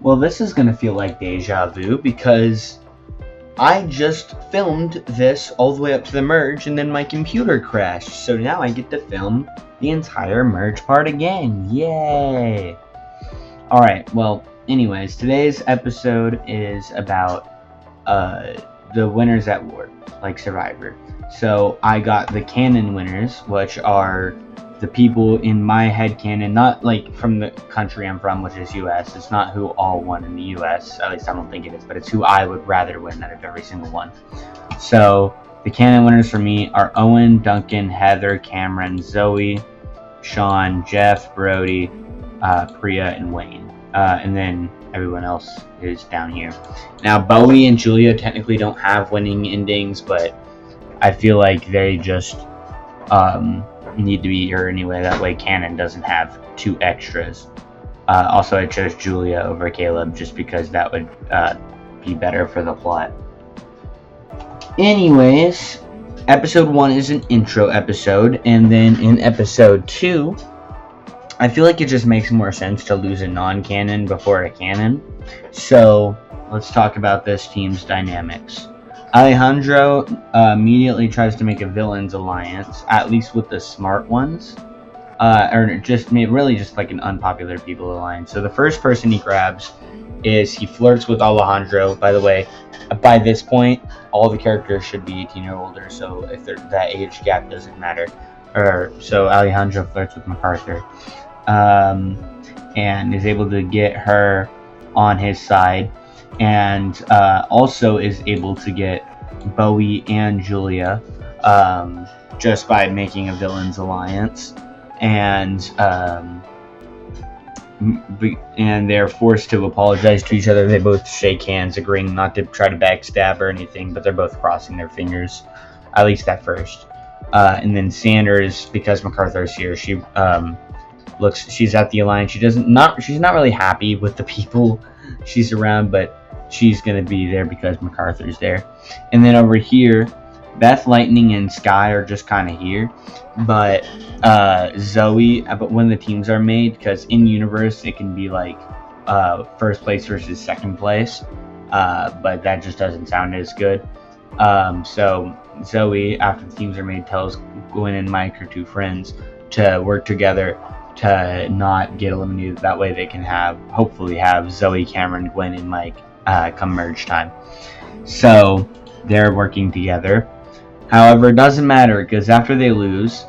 Well, this is going to feel like deja vu because I just filmed this all the way up to the merge and then my computer crashed. So now I get to film the entire merge part again. Yay! Alright, well, anyways, today's episode is about the winners at war, like Survivor. So I got the canon winners, which are the people in my headcanon, not like from the country I'm from, which is US. It's not who all won in the US, at least I don't think it is, but it's who I would rather win out of every single one. So the canon winners for me are Owen, Duncan, Heather, Cameron, Zoe, Sean, Jeff, Brody, Priya, and Wayne. And then everyone else is down here. Now, Bowie and Julia technically don't have winning endings, but I feel like they just need to be here anyway. That way canon doesn't have 2 extras. Also, I chose Julia over Caleb just because that would be better for the plot. Anyways, episode 1 is an intro episode, and then in episode 2, I feel like it just makes more sense to lose a non-canon before a canon. So, let's talk about this team's dynamics. Alejandro immediately tries to make a villains alliance, at least with the smart ones. Or just really just like an unpopular people alliance. So the first person he grabs is he flirts with Alejandro. By the way, by this point, all the characters should be 18 or older, so if that age gap doesn't matter. So Alejandro flirts with MacArthur. And is able to get her on his side, and also is able to get Bowie and Julia just by making a villains alliance, and they're forced to apologize to each other. They both shake hands, agreeing not to try to backstab or anything, but they're both crossing their fingers, at least at first. And then Sanders, because MacArthur's here, she's at the alliance. She's not really happy with the people she's around, but she's gonna be there because MacArthur's there. And then over here, Beth, Lightning, and Sky are just kind of here, but Zoe. But when the teams are made, because in universe it can be like first place versus second place, but that just doesn't sound as good. So Zoe, after the teams are made, tells Gwen and Mike, her 2 friends, to work together to not get eliminated. That way they can hopefully have Zoe, Cameron, Gwen, and Mike come merge time. So they're working together. However, it doesn't matter because after they lose,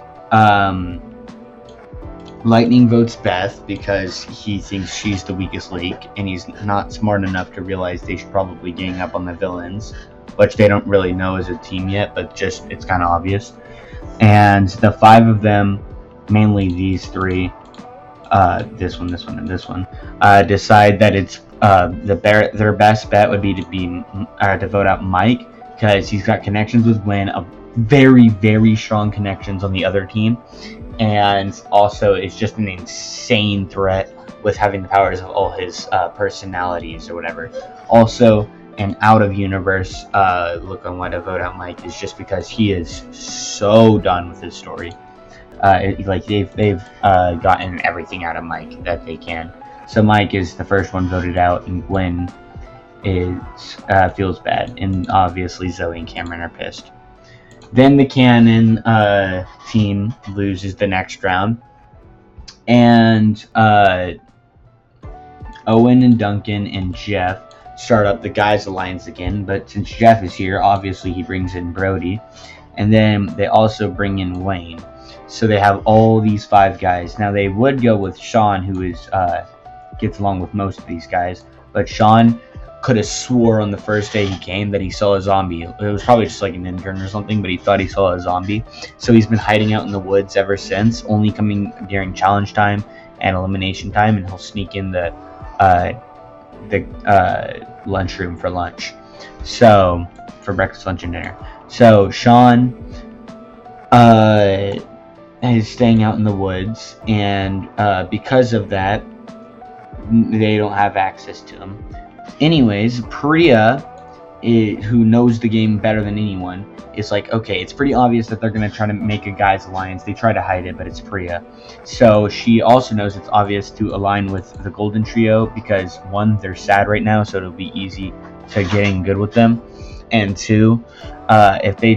Lightning votes Beth because he thinks she's the weakest link, and he's not smart enough to realize they should probably gang up on the villains, which they don't really know as a team yet, but just it's kind of obvious. And the 5 of them, mainly these 3, this one, and this one, decide that it's their best bet would be to vote out Mike because he's got connections with Gwen, a very, very strong connections on the other team, and also is just an insane threat with having the powers of all his personalities or whatever. Also, an out of universe look on why to vote out Mike is just because he is so done with his story. They've gotten everything out of Mike that they can. So Mike is the first one voted out, and Gwen feels bad, and obviously Zoe and Cameron are pissed. Then the canon team loses the next round, and Owen and Duncan and Jeff start up the guys alliance again. But since Jeff is here, obviously he brings in Brody, and then they also bring in Wayne. So they have all these 5 guys. Now they would go with Sean, who gets along with most of these guys, but Sean could have swore on the first day he came that he saw a zombie. It was probably just like an intern or something, but he thought he saw a zombie. So he's been hiding out in the woods ever since, only coming during challenge time and elimination time, and he'll sneak in the lunchroom for lunch. So for breakfast, lunch, and dinner. So Sean is staying out in the woods, and because of that, they don't have access to him. Anyways, Priya who knows the game better than anyone, is like, okay, it's pretty obvious that they're going to try to make a guys alliance. They try to hide it, but it's Priya. So she also knows it's obvious to align with the Golden Trio because, one, they're sad right now, so it'll be easy to getting good with them. And two, if anybody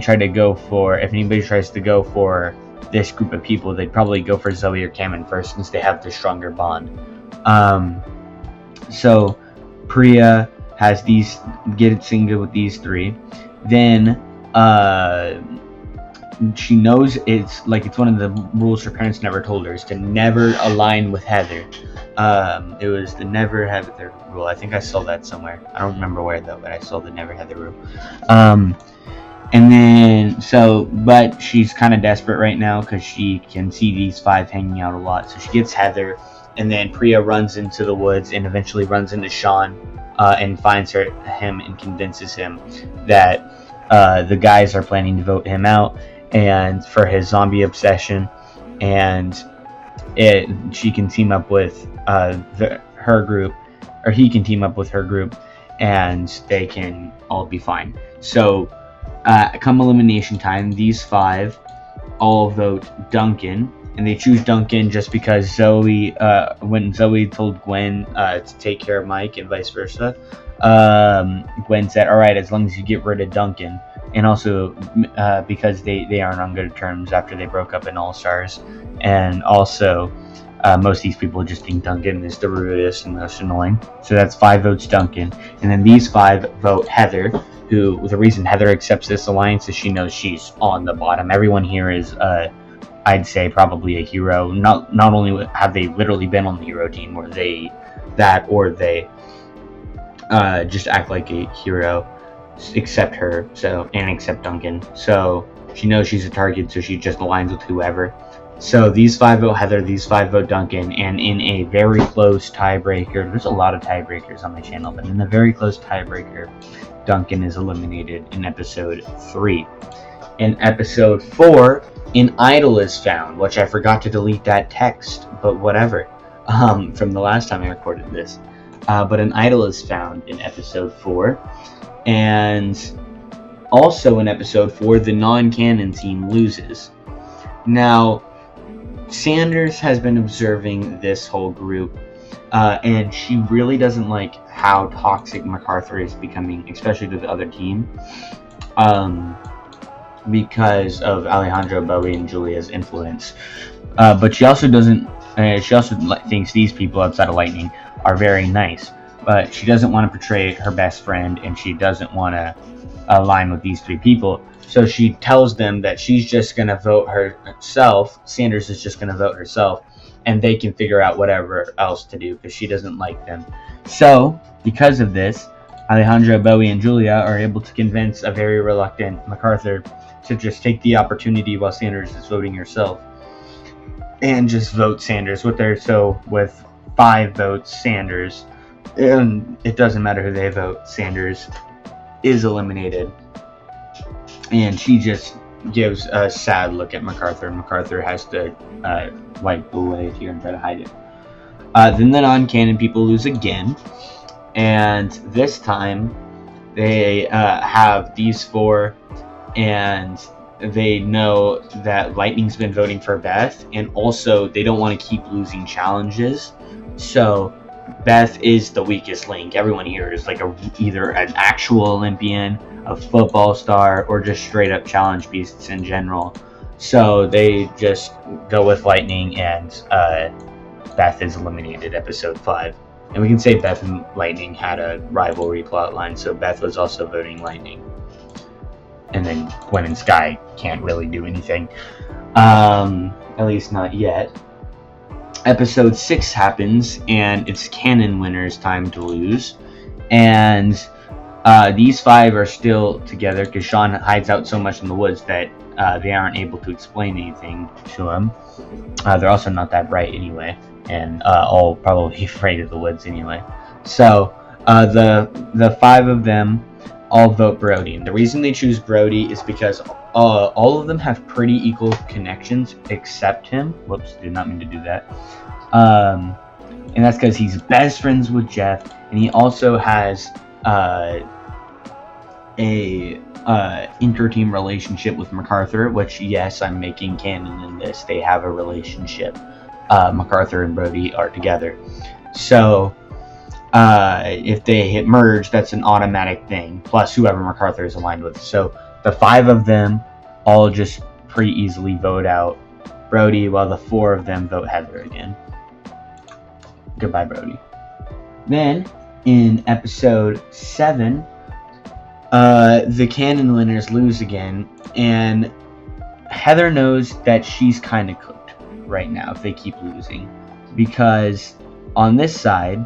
tries to go for this group of people, they'd probably go for Zoe or Cameron first since they have the stronger bond. So Priya has gets good with these three. Then she knows it's one of the rules her parents never told her is to never align with Heather. It was the never Heather rule. I think I saw that somewhere. I don't remember where though, but I saw the never Heather rule. And then but she's kind of desperate right now because she can see these five hanging out a lot. So she gets Heather, and then Priya runs into the woods and eventually runs into Sean and finds him and convinces him that the guys are planning to vote him out and for his zombie obsession, and she can team up with her group, or he can team up with her group, and they can all be fine. So come elimination time, these five all vote Duncan, and they choose Duncan just because when Zoe told Gwen to take care of Mike and vice versa, Gwen said, all right, as long as you get rid of Duncan. And also because they aren't on good terms after they broke up in All-Stars. And also most of these people just think Duncan is the rudest and most annoying. So that's 5 votes Duncan. And then these 5 vote Heather, who the reason Heather accepts this alliance is she knows she's on the bottom. Everyone here is I'd say probably a hero. Not only have they literally been on the hero team, or they just act like a hero, except her, and except Duncan. So she knows she's a target, so she just aligns with whoever. So these 5 vote Heather, these 5 vote Duncan, and in a very close tiebreaker, there's a lot of tiebreakers on my channel, but in a very close tiebreaker, Duncan is eliminated in episode 3. In episode 4, an idol is found, which I forgot to delete that text, but whatever, from the last time I recorded this. But an idol is found in episode 4, and also in episode 4, the non-canon team loses. Now, Sanders has been observing this whole group, and she really doesn't like how toxic MacArthur is becoming, especially to the other team, because of Alejandro, Bowie, and Julia's influence. But she also doesn't. She also thinks these people outside of Lightning are very nice, but she doesn't want to betray her best friend, and she doesn't want to align with these 3 people. So she tells them that she's just going to vote herself. Sanders is just going to vote herself, and they can figure out whatever else to do because she doesn't like them. So, because of this, Alejandra, Bowie, and Julia are able to convince a very reluctant MacArthur to just take the opportunity while Sanders is voting herself and just vote Sanders with her. So, with 5 votes, Sanders, and it doesn't matter who they vote, Sanders is eliminated. And she just gives a sad look at MacArthur, and MacArthur has to wipe away here and try to hide it. Then the non-canon people lose again, and this time they have these 4, and they know that Lightning's been voting for Beth, and also they don't want to keep losing challenges. So Beth is the weakest link. Everyone here is like either an actual Olympian, a football star, or just straight up challenge beasts in general. So they just go with Lightning, and Beth is eliminated episode 5. And we can say Beth and Lightning had a rivalry plotline, so Beth was also voting Lightning. And then Gwen and Sky can't really do anything. At least not yet. Episode 6 happens, and it's Canon Winner's time to lose. And these 5 are still together because Sean hides out so much in the woods that they aren't able to explain anything to him. They're also not that bright anyway, and all probably afraid of the woods anyway. So the 5 of them all vote Brody. And the reason they choose Brody is because all of them have pretty equal connections except him. Whoops, did not mean to do that. And that's because he's best friends with Jeff, and he also has a inter-team relationship with MacArthur, which, yes, I'm making canon in this. They have a relationship. MacArthur and Brody are together. So if they hit merge, that's an automatic thing, plus whoever MacArthur is aligned with. So the 5 of them all just pretty easily vote out Brody, while the 4 of them vote Heather again. Goodbye, Brody. Then, in episode 7, the canon winners lose again, and Heather knows that she's kind of cooked right now if they keep losing, because on this side,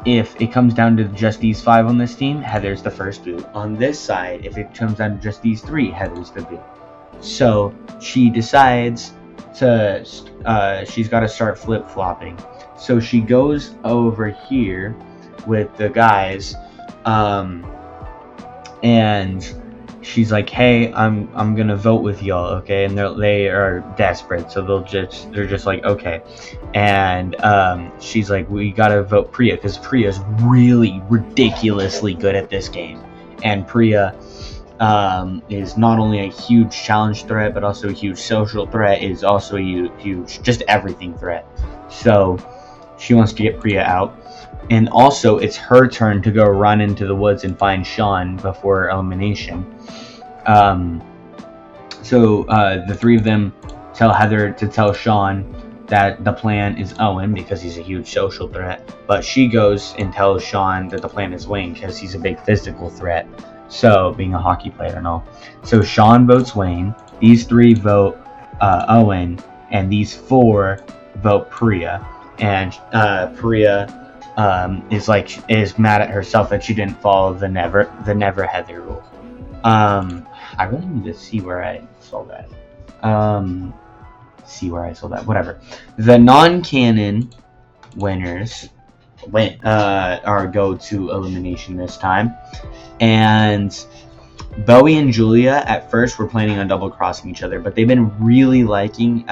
if it comes down to just these 5 on this team, Heather's the first boot. On this side, if it comes down to just these 3, Heather's the boot. So she decides to she's got to start flip-flopping. So she goes over here with the guys, and she's like, "Hey, I'm gonna vote with y'all, okay?" And they are desperate, so they're just like, "Okay." And she's like, "We gotta vote Priya, because Priya's really ridiculously good at this game, and Priya is not only a huge challenge threat, but also a huge social threat, is also a huge just everything threat." So she wants to get Priya out. And also, it's her turn to go run into the woods and find Sean before elimination. So the 3 of them tell Heather to tell Sean that the plan is Owen because he's a huge social threat. But she goes and tells Sean that the plan is Wayne because he's a big physical threat. So, being a hockey player and all. So Sean votes Wayne. These 3 vote Owen. And these 4 vote Priya. And Priya is mad at herself that she didn't follow the never Heather rule. I really need to see where I saw that. Whatever. The non-canon winners go to elimination this time, and Bowie and Julia at first were planning on double crossing each other, but they've been really liking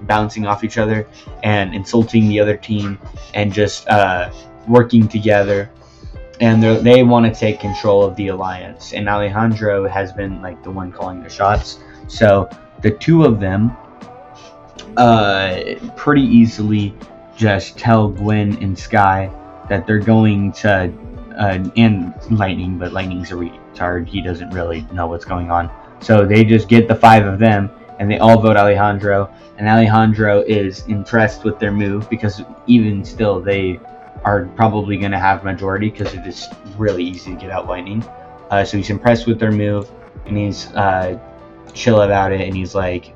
bouncing off each other and insulting the other team and just working together, and they want to take control of the alliance, and Alejandro has been like the one calling the shots. So the 2 of them pretty easily just tell Gwen and Sky that they're going to and Lightning, but Lightning's a retard, he doesn't really know what's going on, so they just get the 5 of them and they all vote Alejandro, and Alejandro is impressed with their move because even still they are probably going to have majority because it is really easy to get out Lightning. So he's impressed with their move, and he's chill about it, and he's like,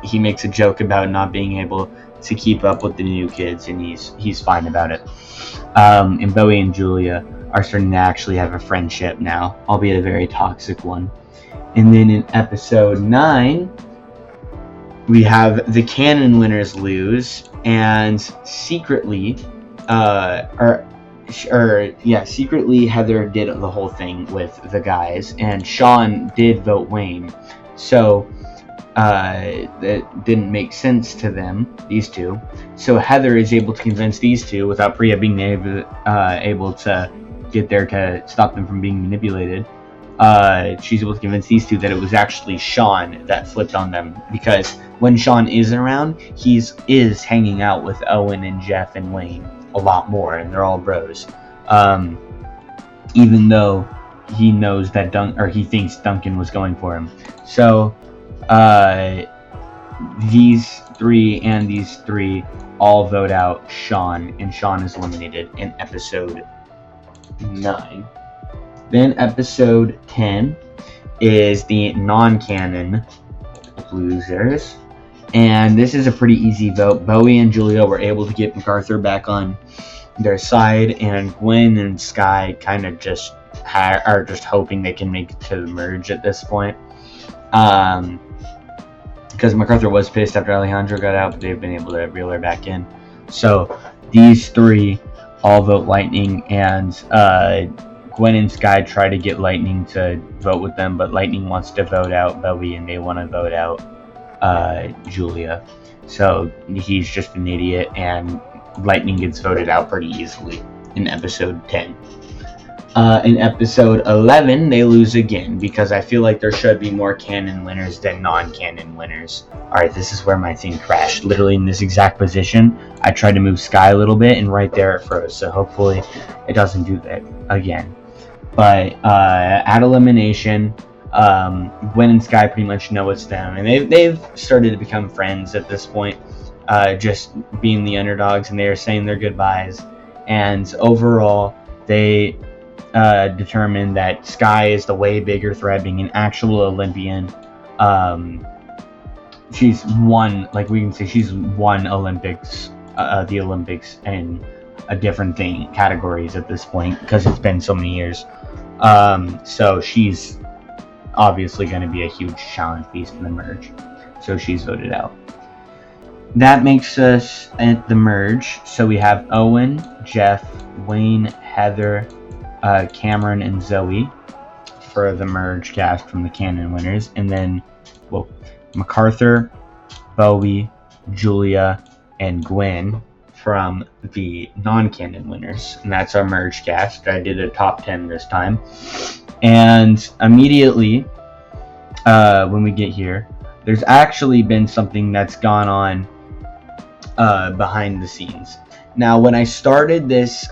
he makes a joke about not being able to keep up with the new kids, and he's fine about it. And Bowie and Julia are starting to actually have a friendship now, albeit a very toxic one. And then in episode 9, we have the canon winners lose, and secretly, secretly Heather did the whole thing with the guys, and Sean did vote Wayne. So that didn't make sense to them, these 2. So Heather is able to convince these 2 without Priya being able to get there to stop them from being manipulated. She's able to convince these 2 that it was actually Sean that flipped on them, because when Sean isn't around, is hanging out with Owen and Jeff and Wayne a lot more, and they're all bros. Even though he knows that he thinks Duncan was going for him. So these 3 and these 3 all vote out Sean, and Sean is eliminated in episode 9. Then episode 10 is the non-canon losers, and this is a pretty easy vote. Bowie and Julia were able to get MacArthur back on their side, and Gwen and Sky kind of just are just hoping they can make it to the merge at this point, because MacArthur was pissed after Alejandro got out, but they've been able to reel her back in. So these 3 all vote Lightning, and Gwen and Sky try to get Lightning to vote with them, but Lightning wants to vote out Bowie, and they want to vote out Julia. So he's just an idiot, and Lightning gets voted out pretty easily in episode 10. In episode 11, they lose again because I feel like there should be more canon winners than non-canon winners. Alright, this is where my thing crashed. Literally in this exact position. I tried to move Sky a little bit and right there it froze. So hopefully it doesn't do that again. But at elimination, Gwen and Sky pretty much know it's them. And they've started to become friends at this point. Just being the underdogs, and they are saying their goodbyes. And overall, they determined that Sky is the way bigger threat, being an actual Olympian. She's won, like we can say, she's won Olympics, the Olympics in a different thing categories at this point because it's been so many years. So she's obviously going to be a huge challenge piece in the merge. So she's voted out. That makes us at the merge. So we have Owen, Jeff, Wayne, Heather, Cameron, and Zoe for the merge cast from the canon winners. And then, well, MacArthur, Bowie, Julia, and Gwen from the non-canon winners. And that's our merge cast. I did a top 10 this time. And immediately, when we get here, there's actually been something that's gone on behind the scenes. Now, when I started this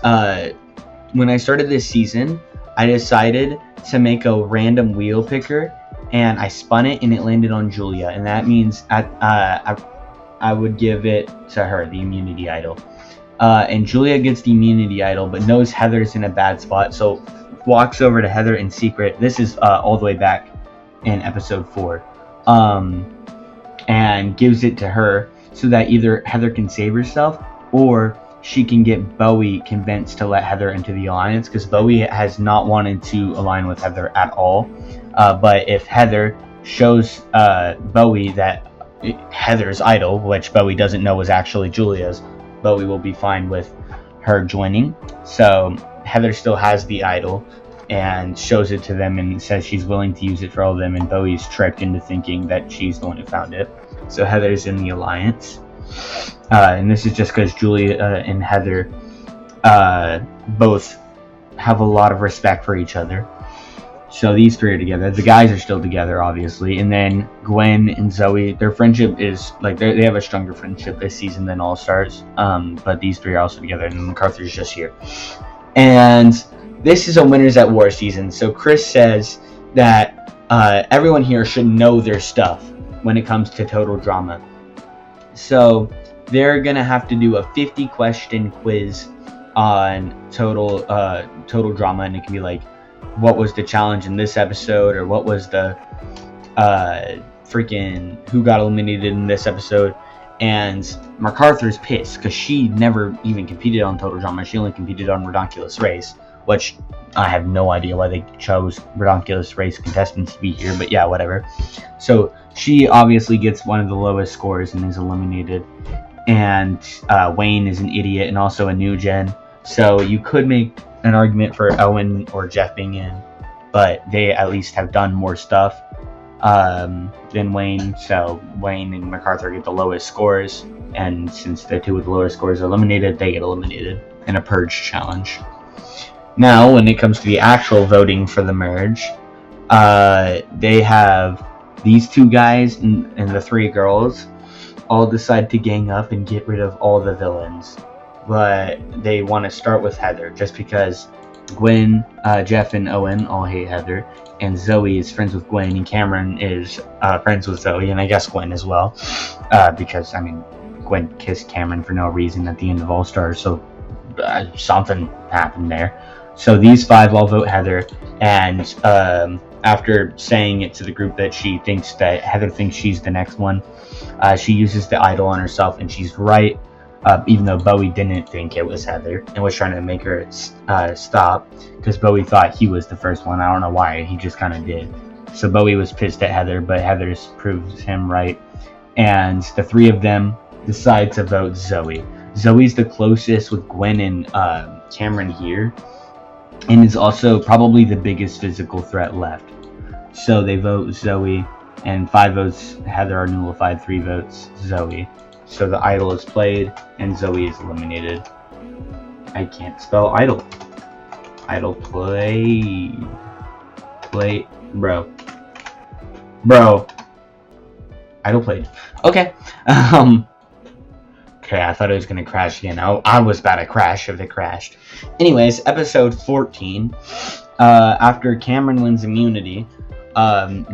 season, I decided to make a random wheel picker, and I spun it, and it landed on Julia, and that means I would give it to her, the immunity idol. And Julia gets the immunity idol, but knows Heather's in a bad spot, so walks over to Heather in secret. This is all the way back in episode 4, and gives it to her so that either Heather can save herself or she can get Bowie convinced to let Heather into the alliance, because Bowie has not wanted to align with Heather at all. But if Heather shows Bowie that Heather's idol, which Bowie doesn't know was actually Julia's, Bowie will be fine with her joining. So Heather still has the idol and shows it to them and says she's willing to use it for all of them, and Bowie's tricked into thinking that she's the one who found it. So Heather's in the alliance. And this is just because Julia and Heather both have a lot of respect for each other. So these three are together. The guys are still together, obviously. And then Gwen and Zoe, their friendship is, like, they have a stronger friendship this season than All Stars. But these three are also together, and MacArthur's just here. And this is a Winners at War season. So Chris says that everyone here should know their stuff when it comes to Total Drama. So they're going to have to do a 50-question quiz on Total Drama, and it can be like, what was the challenge in this episode, or what was the freaking who got eliminated in this episode. And MacArthur's pissed because she never even competed on Total Drama. She only competed on Redonkulous Race, which I have no idea why they chose Redonkulous Race contestants to be here, but yeah, whatever. So she obviously gets one of the lowest scores and is eliminated. And Wayne is an idiot and also a new gen. So you could make an argument for Owen or Jeff being in, but they at least have done more stuff than Wayne. So Wayne and MacArthur get the lowest scores, and since the two with the lowest scores are eliminated, they get eliminated in a purge challenge. Now, when it comes to the actual voting for the merge, they have these two guys and the three girls all decide to gang up and get rid of all the villains. But they want to start with Heather, just because Gwen, Jeff, and Owen all hate Heather, and Zoe is friends with Gwen, and Cameron is friends with Zoe, and I guess Gwen as well, because, I mean, Gwen kissed Cameron for no reason at the end of All Stars, so something happened there. So these five all vote Heather, and after saying it to the group that Heather thinks she's the next one, she uses the idol on herself, and she's right. Even though Bowie didn't think it was Heather and was trying to make her stop, because Bowie thought he was the first one. I don't know why, he just kind of did. So Bowie was pissed at Heather, but Heather's proves him right. And the three of them decide to vote Zoe. Zoe's the closest with Gwen and Cameron here, and is also probably the biggest physical threat left. So they vote Zoe, and 5 votes Heather are nullified, 3 votes Zoe. So the idol is played, and Zoe is eliminated. I can't spell idol. Idol played. Bro. Idol played. Okay. Okay, I thought it was gonna crash again. I was about to crash if it crashed. Anyways, episode 14. After Cameron wins immunity,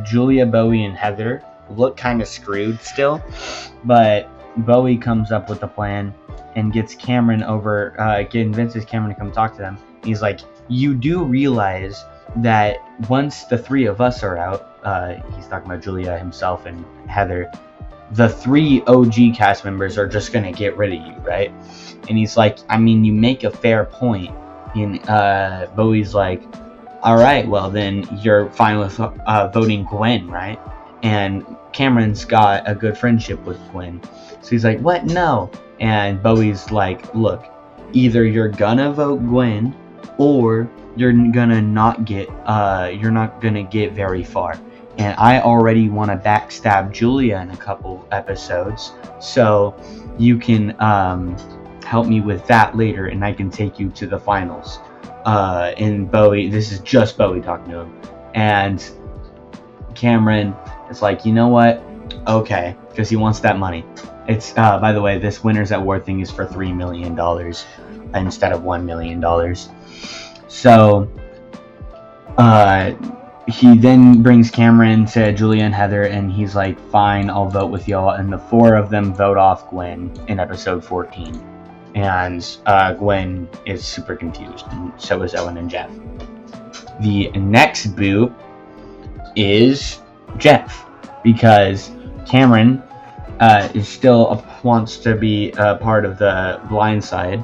Julia, Bowie, and Heather look kind of screwed still, but Bowie comes up with a plan and gets Cameron over, convinces Cameron to come talk to them. He's like, you do realize that once the three of us are out, he's talking about Julia, himself, and Heather, the 3 OG cast members are just gonna get rid of you, right? And he's like, I mean, you make a fair point. And Bowie's like, all right, well then you're fine with voting Gwen, right? And Cameron's got a good friendship with Gwen, so he's like, what? No. And Bowie's like, look, either you're gonna vote Gwen, or you're not gonna get very far. And I already want to backstab Julia in a couple episodes, so you can help me with that later, and I can take you to the finals. And Bowie, this is just Bowie talking to him, and Cameron is like, you know what? Okay, because he wants that money. It's by the way, this Winners at War thing is for $3 million instead of $1 million. So he then brings Cameron to Julia and Heather, and he's like, fine, I'll vote with y'all. And the 4 of them vote off Gwen in episode 14. And Gwen is super confused, and so is Owen and Jeff. The next boot is Jeff, because Cameron wants to be a part of the blind side,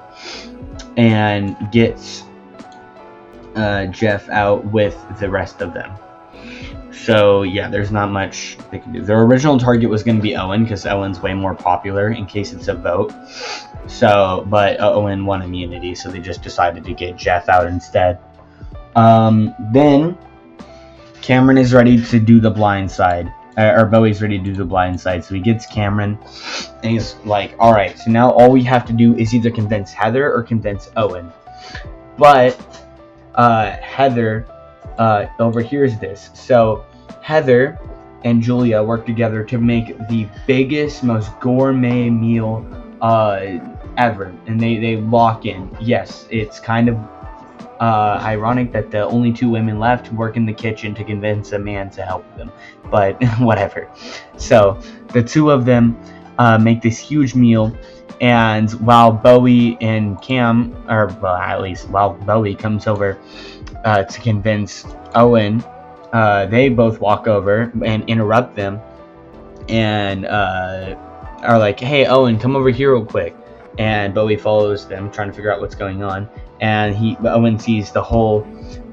and gets Jeff out with the rest of them. So yeah, there's not much they can do. Their original target was going to be Owen, because Owen's way more popular in case it's a vote. So, but Owen won immunity, so they just decided to get Jeff out instead. Then Cameron is ready to do the blind side, or Bowie's ready to do the blind side. So he gets Cameron, and he's like, all right, so now all we have to do is either convince Heather or convince Owen. But Heather overhears this. So Heather and Julia work together to make the biggest, most gourmet meal ever, and they lock in. Yes, it's kind of ironic that the only 2 women left work in the kitchen to convince a man to help them, but whatever. So the 2 of them make this huge meal, and while Bowie and Cam, or well, at least while Bowie comes over to convince Owen, they both walk over and interrupt them, and are like, hey Owen, come over here real quick. And Bowie follows them, trying to figure out what's going on, and Owen sees the whole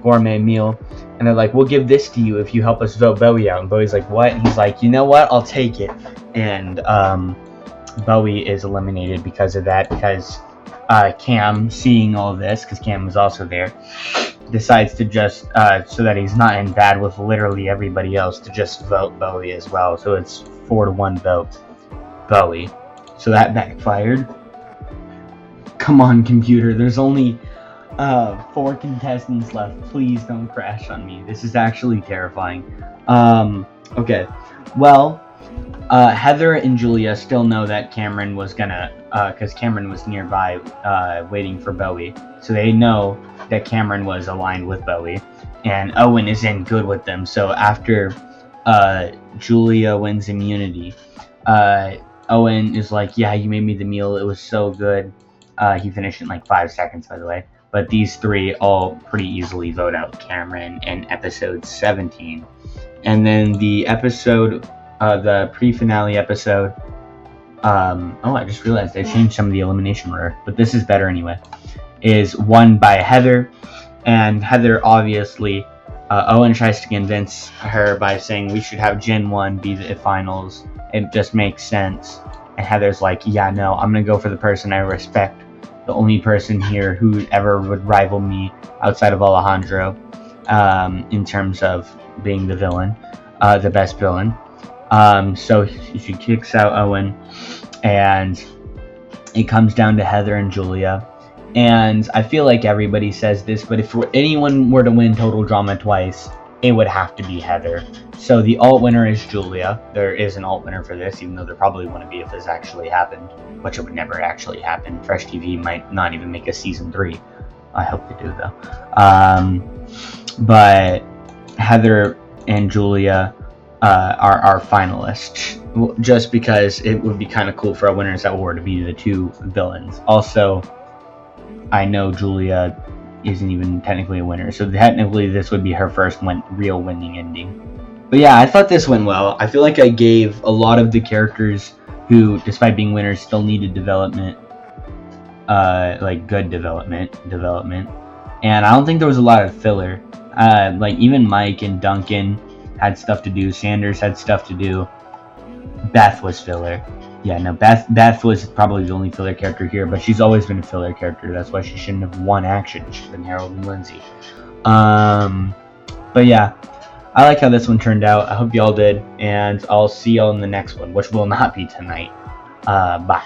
gourmet meal, and they're like, we'll give this to you if you help us vote Bowie out. And Bowie's like, what? And he's like, you know what, I'll take it. And Bowie is eliminated because of that, because Cam, seeing all this, because Cam was also there, decides to just, so that he's not in bad with literally everybody else, to just vote Bowie as well. So it's 4-1 vote Bowie. So that backfired. Come on, computer, there's only 4 contestants left. Please don't crash on me. This is actually terrifying. Okay. Well, Heather and Julia still know that Cameron was gonna, because Cameron was nearby waiting for Bowie. So they know that Cameron was aligned with Bowie. And Owen is in good with them. So after Julia wins immunity, Owen is like, yeah, you made me the meal. It was so good. He finished in like 5 seconds, by the way. But these 3 all pretty easily vote out Cameron in episode 17. And then the episode, the pre-finale episode, I just realized they changed some of the elimination order, but this is better anyway, is won by Heather. And Heather, obviously, Owen tries to convince her by saying we should have Gen 1 be the finals. It just makes sense. And Heather's like, yeah, no, I'm going to go for the person I respect. The only person here who ever would rival me outside of Alejandro in terms of being the villain, the best villain. So she kicks out Owen, and it comes down to Heather and Julia. And I feel like everybody says this, but if anyone were to win Total Drama twice, it would have to be Heather. So the alt winner is Julia. There is an alt winner for this, even though there probably wouldn't be if this actually happened, which it would never actually happen. Fresh TV might not even make a season 3. I hope they do, though. But Heather and Julia are finalists, just because it would be kind of cool for our winners that were to be the 2 villains. Also, I know Julia isn't even technically a winner, so technically this would be her first real winning ending. But yeah, I thought this went well. I feel like I gave a lot of the characters who, despite being winners, still needed development, like good development, and I don't think there was a lot of filler. Like even Mike and Duncan had stuff to do. Sanders had stuff to do. Beth was filler. Yeah, no, Beth was probably the only filler character here, but she's always been a filler character. That's why she shouldn't have won action. She should have been Harold and Lindsay. But yeah, I like how this one turned out. I hope y'all did, and I'll see y'all in the next one, which will not be tonight. Bye.